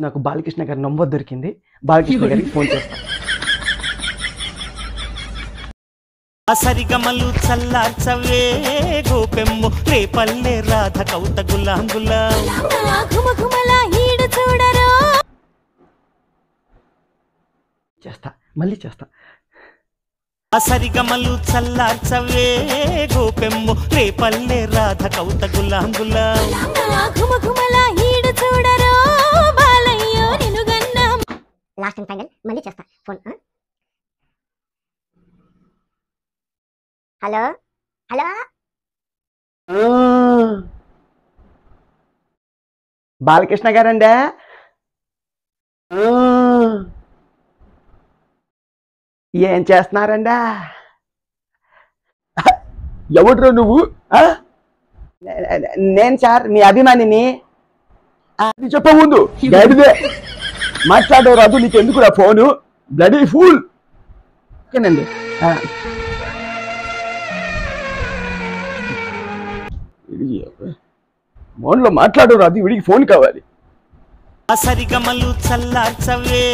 నాకు బాలకృష్ణ గారి నంబర్ దొరికింది. బాలకృష్ణ గారికి ఫోన్ చేస్తాను. సరిగమలు చల్లార్చవే గోపెమ్ము రేపల్లె రాధ కౌత గులాం గులాం చేస్తా, మళ్ళీ చేస్తా. సరిగమలు చల్లార్చవే గోపెమ్ము రేపల్లె రాధ కౌత గులాం గులాం లాస్ట్ అండ్ ఫైనల్ మళ్ళీ చేస్తా ఫోన్. హలో హలో బాలకృష్ణ గారండి, ఏం చేస్తున్నారండి? ఎవడ్రా నువ్వు? నేను సార్ మీ అభిమానిని. అది చెప్ప ముందు గాడిదే మాట్లాడే రాదు, నీకు ఎందుకురా ఫోను? Bloody fool. ఓకేనండి. ఫోన్లో మాట్లాడరు, అది వీడికి ఫోన్ కావాలి. సరిగమలు చల్లార్చవే